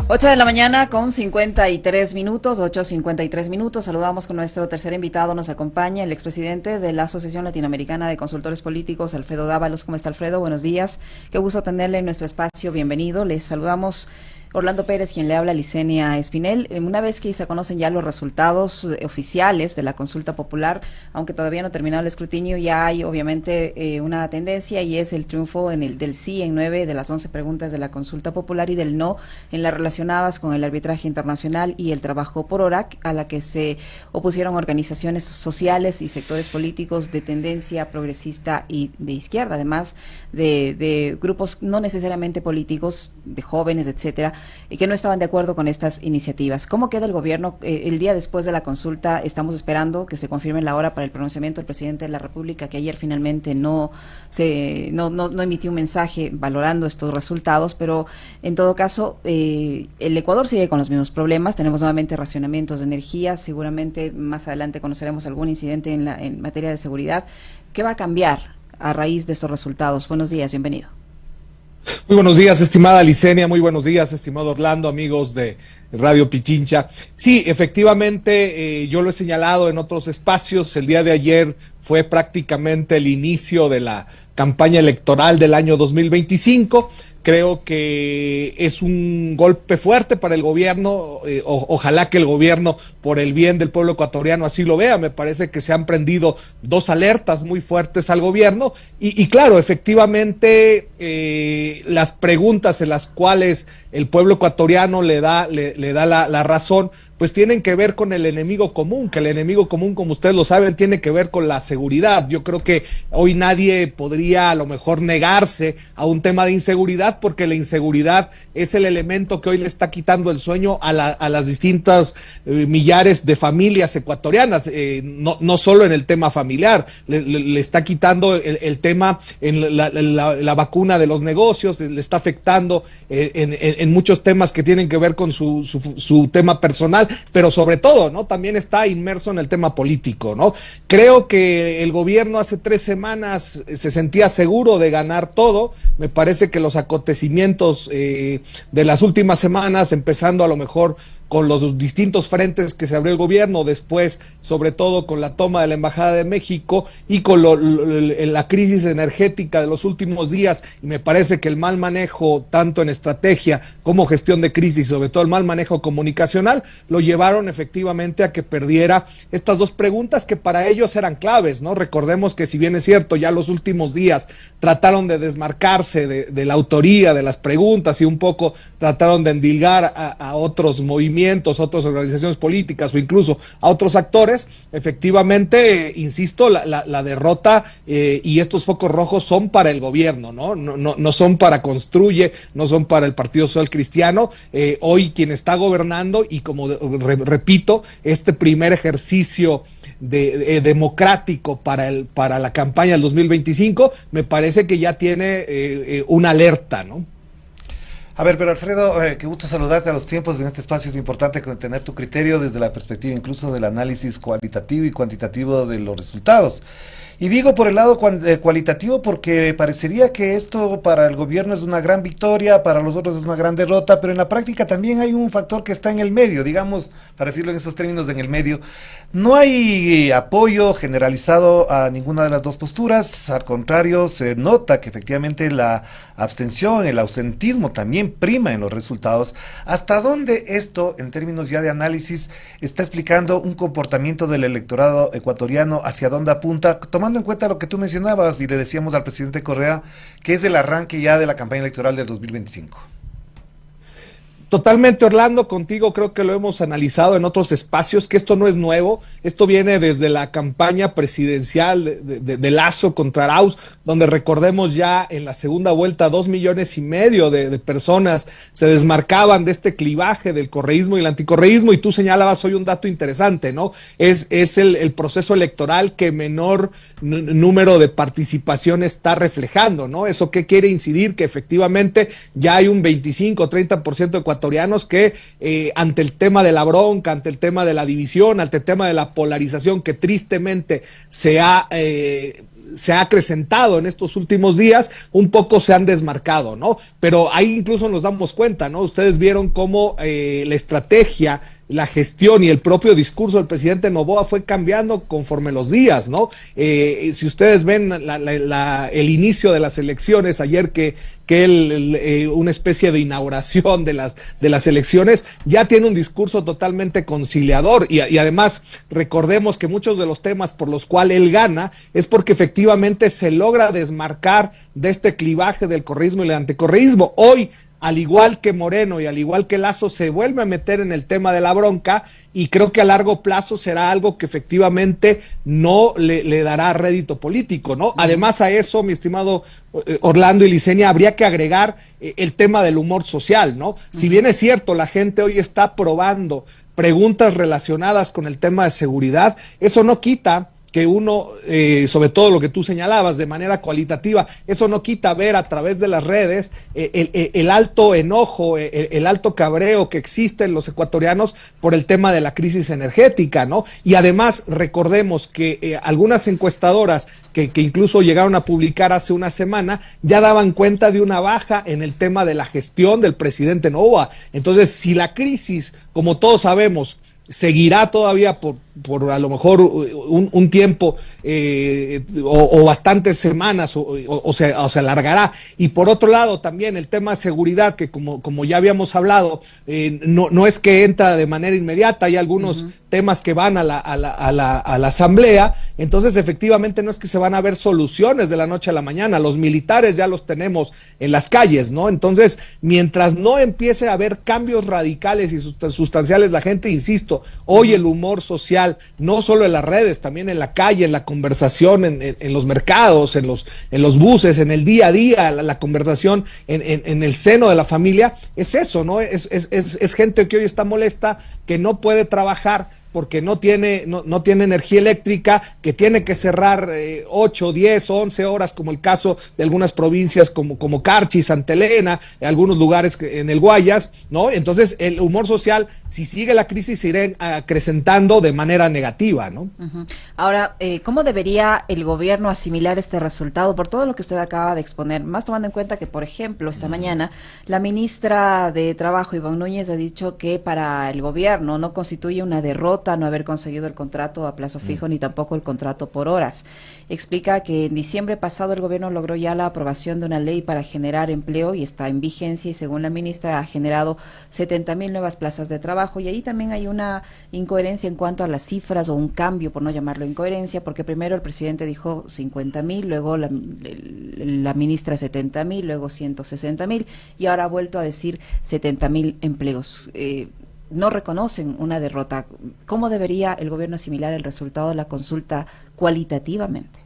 8 de la mañana con 53 minutos, 8:53 minutos. Saludamos con nuestro tercer invitado. Nos acompaña el expresidente de la Asociación Latinoamericana de Consultores Políticos, Alfredo Dávalos. ¿Cómo está, Alfredo? Buenos días. Qué gusto tenerle en nuestro espacio. Bienvenido. Les saludamos Orlando Pérez, quien le habla, Licenia Espinel. Una vez que se conocen ya los resultados oficiales de la consulta popular, aunque todavía no ha terminado el escrutinio, ya hay obviamente una tendencia, y es el triunfo del sí en 9 de las 11 preguntas de la consulta popular y del no en las relacionadas con el arbitraje internacional y el trabajo por hora, a la que se opusieron organizaciones sociales y sectores políticos de tendencia progresista y de izquierda, además de grupos no necesariamente políticos, de jóvenes, etcétera, y que no estaban de acuerdo con estas iniciativas. ¿Cómo queda el gobierno? El día después de la consulta estamos esperando que se confirme la hora para el pronunciamiento del presidente de la República, que ayer finalmente no emitió un mensaje valorando estos resultados, pero en todo caso el Ecuador sigue con los mismos problemas. Tenemos nuevamente racionamientos de energía, seguramente más adelante conoceremos algún incidente en materia de seguridad. ¿Qué va a cambiar a raíz de estos resultados? Buenos días, bienvenido. Muy buenos días, estimada Licenia, muy buenos días, estimado Orlando, amigos de Radio Pichincha. Sí, efectivamente, yo lo he señalado en otros espacios. El día de ayer fue prácticamente el inicio de la campaña electoral del año 2025. Creo que es un golpe fuerte para el gobierno. Ojalá que el gobierno, por el bien del pueblo ecuatoriano, así lo vea. Me parece que se han prendido dos alertas muy fuertes al gobierno. Y claro, efectivamente, las preguntas en las cuales el pueblo ecuatoriano le da la razón, pues tienen que ver con el enemigo común, que el enemigo común, como ustedes lo saben, tiene que ver con la seguridad. Yo creo que hoy nadie podría a lo mejor negarse a un tema de inseguridad, porque la inseguridad es el elemento que hoy le está quitando el sueño a las distintas millares de familias ecuatorianas, no solo en el tema familiar, le está quitando el tema en la vacuna de los negocios, le está afectando en muchos temas que tienen que ver con su tema personal, pero sobre todo, ¿no? También está inmerso en el tema político, ¿no? Creo que el gobierno hace 3 semanas se sentía seguro de ganar todo. Me parece que los acontecimientos de las últimas semanas, empezando a lo mejor con los distintos frentes que se abrió el gobierno, después sobre todo con la toma de la Embajada de México y con la crisis energética de los últimos días, y me parece que el mal manejo tanto en estrategia como gestión de crisis, sobre todo el mal manejo comunicacional, lo llevaron efectivamente a que perdiera estas dos preguntas que para ellos eran claves, ¿no? Recordemos que, si bien es cierto, ya los últimos días trataron de desmarcarse de la autoría de las preguntas y un poco trataron de endilgar a otros movimientos, otras organizaciones políticas o incluso a otros actores, efectivamente, insisto, la derrota y estos focos rojos son para el gobierno, no son para Construye, no son para el Partido Social Cristiano. Hoy quien está gobernando, y como repito, este primer ejercicio democrático para la campaña del 2025, me parece que ya tiene una alerta, ¿no? A ver, pero Alfredo, qué gusto saludarte a los tiempos. En este espacio es importante tener tu criterio desde la perspectiva incluso del análisis cualitativo y cuantitativo de los resultados. Y digo por el lado cualitativo porque parecería que esto para el gobierno es una gran victoria, para los otros es una gran derrota, pero en la práctica también hay un factor que está en el medio, digamos, para decirlo en esos términos, en el medio. No hay apoyo generalizado a ninguna de las dos posturas, al contrario, se nota que efectivamente la abstención, el ausentismo también prima en los resultados. ¿Hasta dónde esto, en términos ya de análisis, está explicando un comportamiento del electorado ecuatoriano, hacia dónde apunta, tomando en cuenta lo que tú mencionabas y le decíamos al presidente Correa, que es el arranque ya de la campaña electoral del 2025? Totalmente, Orlando, contigo creo que lo hemos analizado en otros espacios, que esto no es nuevo. Esto viene desde la campaña presidencial de Lasso contra Arauz, donde recordemos ya en la segunda vuelta 2,5 millones de personas se desmarcaban de este clivaje del correísmo y el anticorreísmo, y tú señalabas hoy un dato interesante, ¿no? Es el proceso electoral que menor número de participación está reflejando, ¿no? ¿Eso qué quiere incidir? Que efectivamente ya hay un 25-30% de ecuatorianos que ante el tema de la bronca, ante el tema de la división, ante el tema de la polarización que tristemente se ha se ha acrecentado en estos últimos días, un poco se han desmarcado, ¿no? Pero ahí incluso nos damos cuenta, ¿no? Ustedes vieron cómo la estrategia, la gestión y el propio discurso del presidente Noboa fue cambiando conforme los días, ¿no? Si ustedes ven el inicio de las elecciones, ayer una especie de inauguración de las elecciones, ya tiene un discurso totalmente conciliador y además recordemos que muchos de los temas por los cuales él gana es porque efectivamente se logra desmarcar de este clivaje del correísmo y el anticorreísmo. Hoy, al igual que Moreno y al igual que Lazo, se vuelve a meter en el tema de la bronca y creo que a largo plazo será algo que efectivamente no le dará rédito político, ¿no? Además a eso, mi estimado Orlando y Licenia, habría que agregar el tema del humor social, ¿no? Si bien es cierto, la gente hoy está probando preguntas relacionadas con el tema de seguridad, eso no quita que uno, sobre todo lo que tú señalabas de manera cualitativa, eso no quita ver a través de las redes el alto enojo, el alto cabreo que existe en los ecuatorianos por el tema de la crisis energética, ¿no? Y además recordemos que algunas encuestadoras que incluso llegaron a publicar hace una semana, ya daban cuenta de una baja en el tema de la gestión del presidente Noboa. Entonces, si la crisis, como todos sabemos, seguirá todavía por a lo mejor un tiempo o bastantes semanas o se alargará. Y por otro lado también el tema de seguridad, que como ya habíamos hablado, no es que entra de manera inmediata, hay algunos temas que van a la asamblea, entonces efectivamente no es que se van a ver soluciones de la noche a la mañana, los militares ya los tenemos en las calles, ¿no? Entonces, mientras no empiece a haber cambios radicales y sustanciales, la gente, insisto, hoy el humor social, no solo en las redes, también en la calle, en la conversación, en los mercados, en los buses, en el día a día, la conversación en el seno de la familia, es eso, ¿no? Es gente que hoy está molesta, que no puede trabajar porque no tiene energía eléctrica, que tiene que cerrar 8, 10, 11 horas, como el caso de algunas provincias como Carchi, Santa Elena, en algunos lugares en el Guayas, ¿no? Entonces, el humor social, si sigue la crisis, irá acrecentando de manera negativa, ¿no? Ahora, ¿cómo debería el gobierno asimilar este resultado por todo lo que usted acaba de exponer? Más tomando en cuenta que, por ejemplo, esta mañana, la ministra de Trabajo, Ivonne Núñez, ha dicho que para el gobierno no constituye una derrota no haber conseguido el contrato a plazo fijo ni tampoco el contrato por horas. Explica que en diciembre pasado el gobierno logró ya la aprobación de una ley para generar empleo y está en vigencia y según la ministra ha generado 70,000 nuevas plazas de trabajo y ahí también hay una incoherencia en cuanto a las cifras o un cambio, por no llamarlo incoherencia, porque primero el presidente dijo 50,000, luego la ministra 70,000, luego 160,000 y ahora ha vuelto a decir 70,000 empleos. No reconocen una derrota. ¿Cómo debería el gobierno asimilar el resultado de la consulta cualitativamente?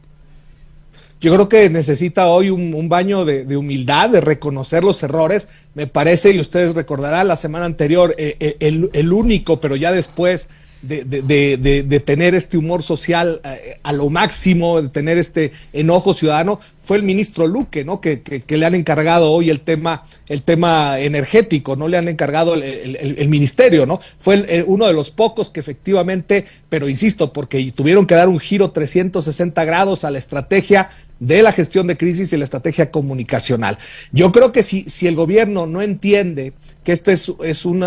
Yo creo que necesita hoy un baño de humildad, de reconocer los errores. Me parece, y ustedes recordarán, la semana anterior, el único, pero ya después de tener este humor social a lo máximo, de tener este enojo ciudadano, fue el ministro Luque, ¿no? Que le han encargado hoy el tema energético, no le han encargado el ministerio, ¿no? Fue uno de los pocos que efectivamente, pero insisto, porque tuvieron que dar un giro 360 grados a la estrategia de la gestión de crisis y la estrategia comunicacional. Yo creo que si el gobierno no entiende que esto es un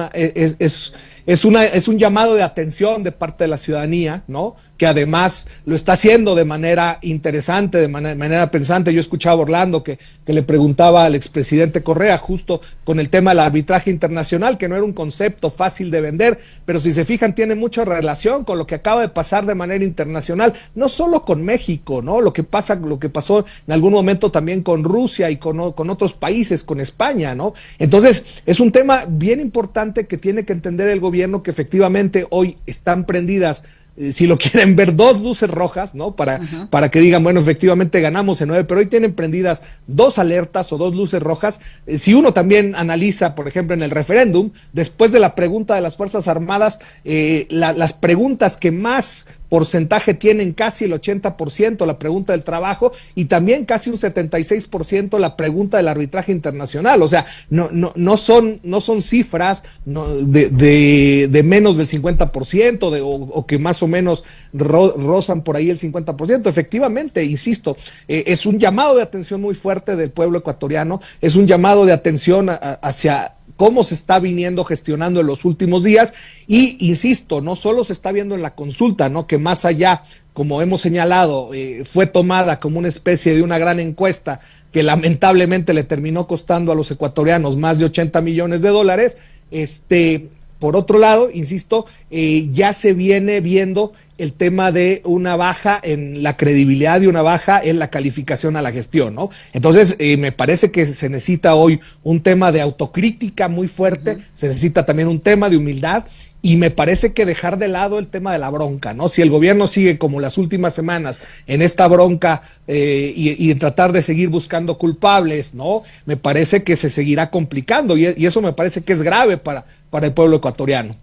llamado de atención de parte de la ciudadanía, ¿no? Que además lo está haciendo de manera interesante, de manera pensante. Yo escuchaba a Orlando que le preguntaba al expresidente Correa justo con el tema del arbitraje internacional, que no era un concepto fácil de vender, pero si se fijan tiene mucha relación con lo que acaba de pasar de manera internacional, no solo con México, ¿no? Lo que pasó en algún momento también con Rusia y con otros países, con España, ¿no? Entonces, es un tema bien importante que tiene que entender el gobierno, que efectivamente hoy están prendidas, si lo quieren ver, 2 luces rojas, ¿no? Para que digan, bueno, efectivamente ganamos en 9, pero hoy tienen prendidas 2 alertas o 2 luces rojas. Si uno también analiza, por ejemplo, en el referéndum, después de la pregunta de las Fuerzas Armadas, las preguntas que más porcentaje tienen casi el 80% la pregunta del trabajo y también casi un 76% la pregunta del arbitraje internacional. O sea, no son cifras de menos del 50% o que más o menos rozan por ahí el 50%. Efectivamente, insisto, es un llamado de atención muy fuerte del pueblo ecuatoriano, es un llamado de atención hacia cómo se está viniendo gestionando en los últimos días y, insisto, no solo se está viendo en la consulta, ¿no? Que más allá, como hemos señalado, fue tomada como una especie de una gran encuesta que lamentablemente le terminó costando a los ecuatorianos más de 80 millones de dólares, por otro lado, insisto, ya se viene viendo el tema de una baja en la credibilidad y una baja en la calificación a la gestión, ¿no? Entonces, me parece que se necesita hoy un tema de autocrítica muy fuerte, se necesita también un tema de humildad y me parece que dejar de lado el tema de la bronca, ¿no? Si el gobierno sigue como las últimas semanas en esta bronca y en tratar de seguir buscando culpables, ¿no? Me parece que se seguirá complicando y eso me parece que es grave para el pueblo ecuatoriano.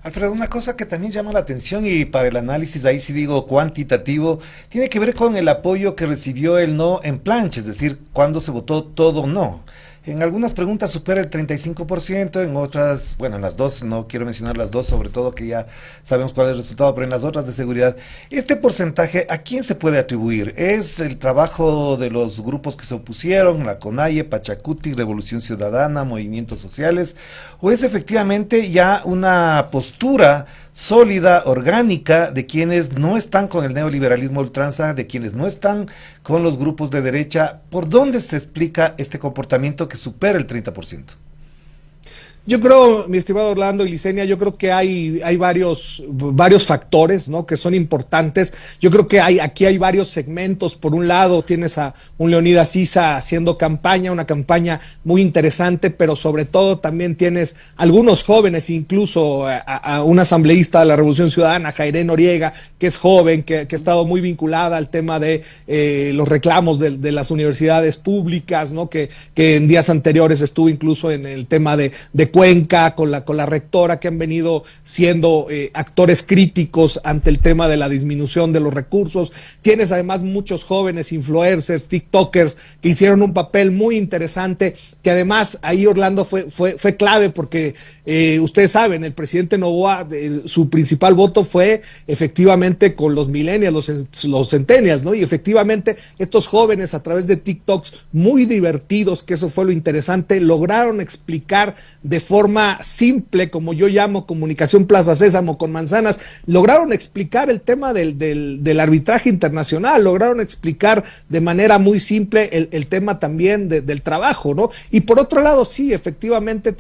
Alfredo, una cosa que también llama la atención y para el análisis, ahí sí digo cuantitativo, tiene que ver con el apoyo que recibió el no en plancha, es decir, cuando se votó todo no. En algunas preguntas supera el 35%, en otras, bueno, en las dos, no quiero mencionar las dos, sobre todo que ya sabemos cuál es el resultado, pero en las otras de seguridad, ¿este porcentaje a quién se puede atribuir? ¿Es el trabajo de los grupos que se opusieron, la CONAIE, Pachacuti, Revolución Ciudadana, movimientos sociales, o es efectivamente ya una postura sólida, orgánica, de quienes no están con el neoliberalismo ultranza, de quienes no están con los grupos de derecha? ¿Por dónde se explica este comportamiento que supera el 30%? Yo creo, mi estimado Orlando y Licenia, yo creo que hay varios factores, ¿no? Que son importantes. Yo creo que aquí hay varios segmentos. Por un lado, tienes a un Leonidas Issa haciendo campaña, una campaña muy interesante, pero sobre todo también tienes algunos jóvenes, incluso a un asambleísta de la Revolución Ciudadana, Jairé Noriega, que es joven, que ha estado muy vinculada al tema de los reclamos de las universidades públicas, ¿no? Que en días anteriores estuvo incluso en el tema de Cuenca, con la rectora, que han venido siendo actores críticos ante el tema de la disminución de los recursos. Tienes además muchos jóvenes influencers, tiktokers, que hicieron un papel muy interesante, que además ahí Orlando fue clave porque ustedes saben, el presidente Noboa, su principal voto fue efectivamente con los millennials, los centennials, ¿no? Y efectivamente estos jóvenes a través de TikToks muy divertidos, que eso fue lo interesante, lograron explicar de forma simple, como yo llamo comunicación Plaza Sésamo con manzanas, lograron explicar el tema del arbitraje internacional, lograron explicar de manera muy simple el tema también del trabajo, ¿no? Y por otro lado, sí, efectivamente,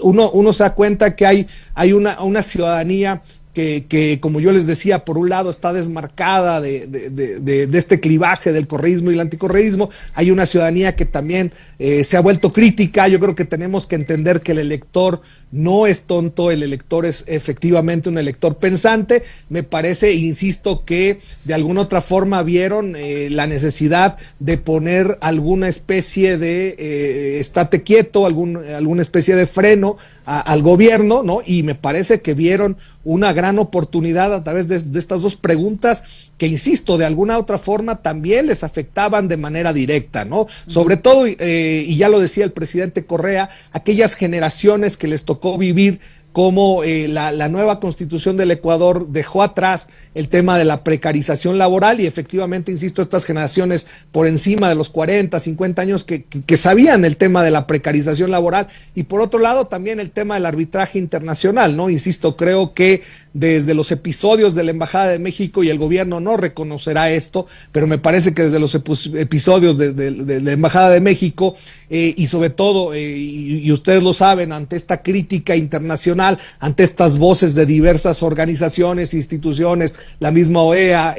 uno se da cuenta que hay una ciudadanía que, como yo les decía, por un lado está desmarcada de este clivaje del correísmo y el anticorreísmo. Hay una ciudadanía que también se ha vuelto crítica. Yo creo que tenemos que entender que el elector no es tonto, el elector es efectivamente un elector pensante. Me parece, insisto, que de alguna otra forma vieron la necesidad de poner alguna especie de estate quieto, alguna especie de freno al gobierno, ¿no? Y me parece que vieron una gran oportunidad a través de estas dos preguntas que, insisto, de alguna otra forma también les afectaban de manera directa, ¿no? Sobre todo, y ya lo decía el presidente Correa, aquellas generaciones que les tocó vivir cómo la nueva constitución del Ecuador dejó atrás el tema de la precarización laboral y efectivamente, insisto, estas generaciones por encima de los 40, 50 años que sabían el tema de la precarización laboral y por otro lado también el tema del arbitraje internacional, ¿no? Insisto, creo que desde los episodios de la Embajada de México y el gobierno no reconocerá esto, pero me parece que desde los episodios de la Embajada de México y sobre todo, y ustedes lo saben, ante esta crítica internacional, ante estas voces de diversas organizaciones, instituciones, la misma OEA,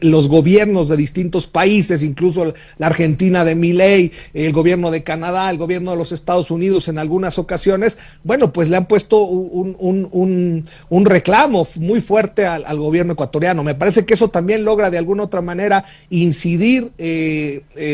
los gobiernos de distintos países, incluso la Argentina de Milei, el gobierno de Canadá, el gobierno de los Estados Unidos en algunas ocasiones, bueno, pues le han puesto un reclamo muy fuerte al gobierno ecuatoriano. Me parece que eso también logra de alguna otra manera incidir,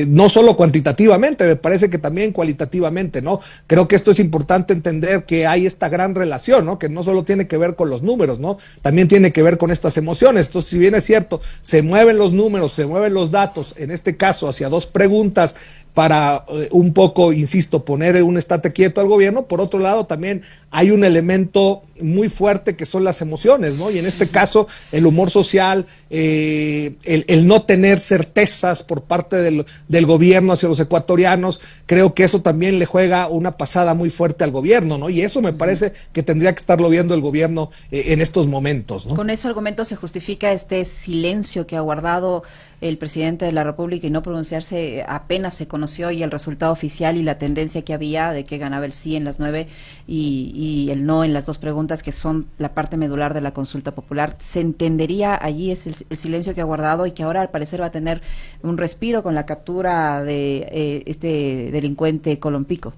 no solo cuantitativamente, me parece que también cualitativamente, ¿no? Creo que esto es importante entender que hay esta gran relación, ¿no? Que no solo tiene que ver con los números, ¿no? También tiene que ver con estas emociones. Entonces, si bien es cierto, se mueven los números, se mueven los datos, en este caso hacia dos preguntas para un poco, insisto, poner un estate quieto al gobierno. Por otro lado, también hay un elemento muy fuerte que son las emociones, ¿no? Y en este caso, el humor social, el no tener certezas por parte del gobierno hacia los ecuatorianos, creo que eso también le juega una pasada muy fuerte al gobierno, ¿no? Y eso me parece que tendría que estarlo viendo el gobierno en estos momentos, ¿no? Con ese argumento se justifica este silencio que ha guardado el presidente de la República y no pronunciarse apenas se conoció y el resultado oficial y la tendencia que había de que ganaba el sí en las 9 y el no en las dos preguntas que son la parte medular de la consulta popular. ¿Se entendería allí es el silencio que ha guardado y que ahora al parecer va a tener un respiro con la captura de este delincuente Colompico?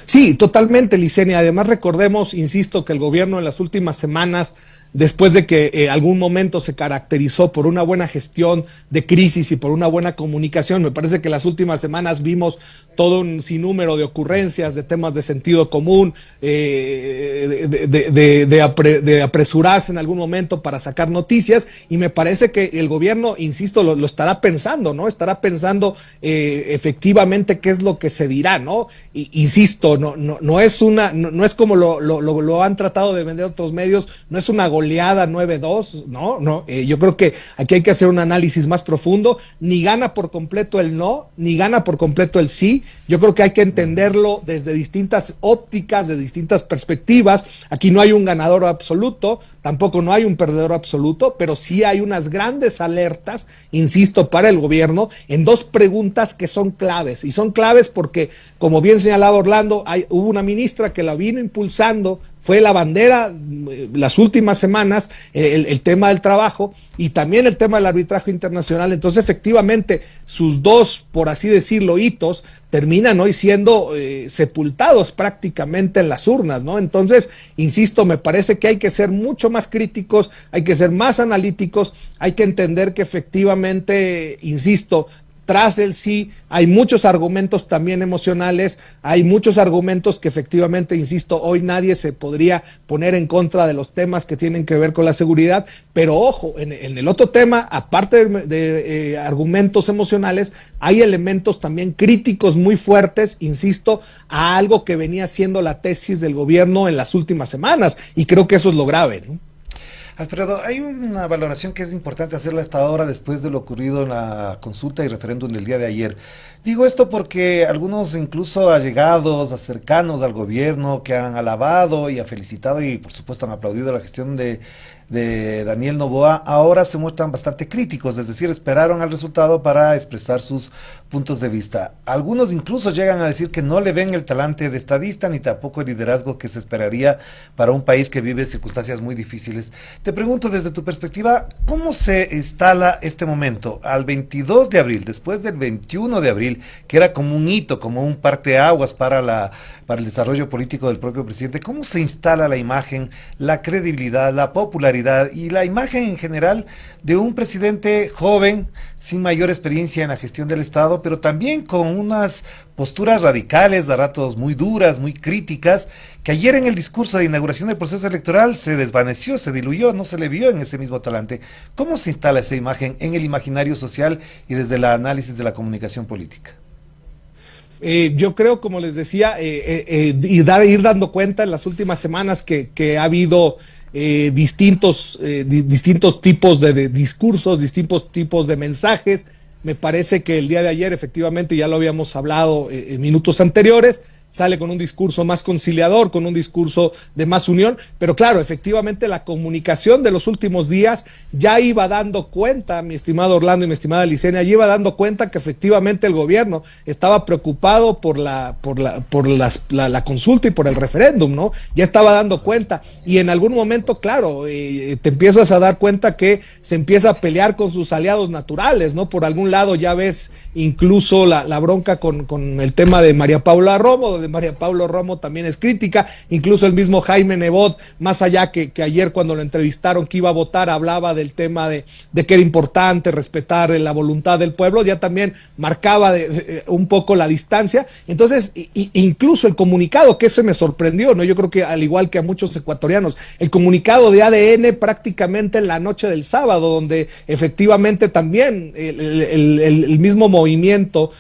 Sí, totalmente, Licenia. Además, recordemos, insisto, que el gobierno en las últimas semanas, después de que algún momento se caracterizó por una buena gestión de crisis y por una buena comunicación, me parece que las últimas semanas vimos todo un sinnúmero de ocurrencias, de temas de sentido común, de apresurarse en algún momento para sacar noticias, y me parece que el gobierno, insisto, lo estará pensando, ¿no? Estará pensando efectivamente qué es lo que se dirá, ¿no? Insisto, no es como lo han tratado de vender otros medios, no es una goleada 9-2, no, yo creo que aquí hay que hacer un análisis más profundo. Ni gana por completo el no, ni gana por completo el sí. Yo creo que hay que entenderlo desde distintas ópticas, de distintas perspectivas. Aquí no hay un ganador absoluto, tampoco no hay un perdedor absoluto, pero sí hay unas grandes alertas, insisto, para el gobierno en dos preguntas que son claves, y son claves porque, como bien señalaba Orlando, hubo una ministra que la vino impulsando, fue la bandera las últimas semanas, el tema del trabajo y también el tema del arbitraje internacional. Entonces, efectivamente, sus dos, por así decirlo, hitos terminan hoy siendo sepultados prácticamente en las urnas, ¿no? Entonces, insisto, me parece que hay que ser mucho más críticos, hay que ser más analíticos, hay que entender que efectivamente, insisto, tras el sí hay muchos argumentos también emocionales, hay muchos argumentos que efectivamente, insisto, hoy nadie se podría poner en contra de los temas que tienen que ver con la seguridad, pero ojo, en el otro tema, aparte de argumentos emocionales, hay elementos también críticos muy fuertes, insisto, a algo que venía siendo la tesis del gobierno en las últimas semanas, y creo que eso es lo grave, ¿no? Alfredo, hay una valoración que es importante hacerla hasta ahora después de lo ocurrido en la consulta y referéndum del día de ayer. Digo esto porque algunos, incluso allegados, cercanos al gobierno, que han alabado y han felicitado y por supuesto han aplaudido la gestión de Daniel Noboa, ahora se muestran bastante críticos, es decir, esperaron al resultado para expresar sus puntos de vista. Algunos incluso llegan a decir que no le ven el talante de estadista ni tampoco el liderazgo que se esperaría para un país que vive circunstancias muy difíciles. Te pregunto, desde tu perspectiva, ¿cómo se instala este momento? Al 22 de abril, después del 21 de abril, que era como un hito, como un parteaguas para el desarrollo político del propio presidente, ¿cómo se instala la imagen, la credibilidad, la popularidad y la imagen en general de un presidente joven, sin mayor experiencia en la gestión del Estado, pero también con unas posturas radicales, a ratos muy duras, muy críticas, que ayer en el discurso de inauguración del proceso electoral se desvaneció, se diluyó, no se le vio en ese mismo talante? ¿Cómo se instala esa imagen en el imaginario social y desde el análisis de la comunicación política? Yo creo, como les decía, ir dando cuenta en las últimas semanas que ha habido distintos tipos de discursos, distintos tipos de mensajes. Me parece que el día de ayer, efectivamente, ya lo habíamos hablado en minutos anteriores, sale con un discurso más conciliador, con un discurso de más unión, pero claro, efectivamente la comunicación de los últimos días ya iba dando cuenta, mi estimado Orlando y mi estimada Licenia, ya iba dando cuenta que efectivamente el gobierno estaba preocupado por la consulta y por el referéndum, ¿no? Ya estaba dando cuenta, y en algún momento, claro, te empiezas a dar cuenta que se empieza a pelear con sus aliados naturales, ¿no? Por algún lado ya ves incluso la bronca con el tema de María Paula Romo, de María Paula Romo también es crítica, incluso el mismo Jaime Nebot, más allá que ayer cuando lo entrevistaron que iba a votar, hablaba del tema de que era importante respetar la voluntad del pueblo, ya también marcaba un poco la distancia. Entonces, incluso el comunicado, que eso me sorprendió, ¿no? Yo creo que al igual que a muchos ecuatorianos, el comunicado de ADN prácticamente en la noche del sábado, donde efectivamente también el mismo movimiento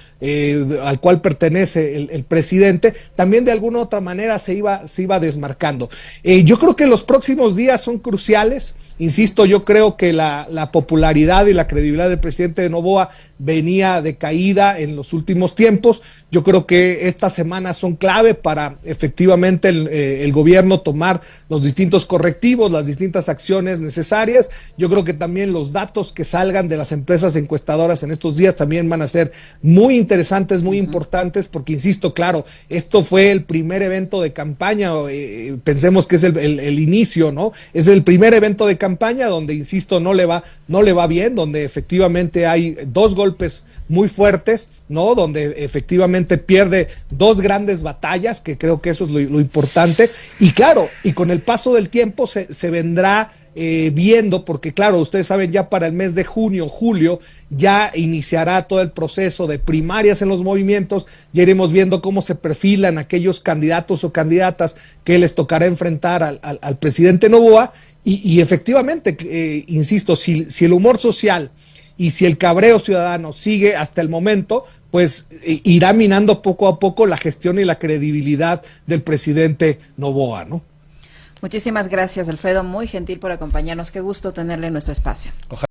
al cual pertenece el presidente, también de alguna u otra manera se iba desmarcando. Yo creo que los próximos días son cruciales, insisto, yo creo que la popularidad y la credibilidad del presidente de Noboa venía de caída en los últimos tiempos. Yo creo que estas semanas son clave para efectivamente el gobierno tomar los distintos correctivos, las distintas acciones necesarias. Yo creo que también los datos que salgan de las empresas encuestadoras en estos días también van a ser muy interesantes, muy importantes, porque insisto, claro, esto fue el primer evento de campaña, pensemos que es el inicio, ¿no? Es el primer evento de campaña donde, insisto, no le va bien, donde efectivamente hay dos golpes muy fuertes, ¿no? Donde efectivamente pierde dos grandes batallas, que creo que eso es lo importante, y claro, y con el paso del tiempo se vendrá viendo, porque claro, ustedes saben, ya para el mes de junio, julio, ya iniciará todo el proceso de primarias en los movimientos, ya iremos viendo cómo se perfilan aquellos candidatos o candidatas que les tocará enfrentar al presidente Noboa, y efectivamente, insisto, si el humor social y si el cabreo ciudadano sigue hasta el momento, pues irá minando poco a poco la gestión y la credibilidad del presidente Noboa, ¿no? Muchísimas gracias, Alfredo, muy gentil por acompañarnos, qué gusto tenerle en nuestro espacio.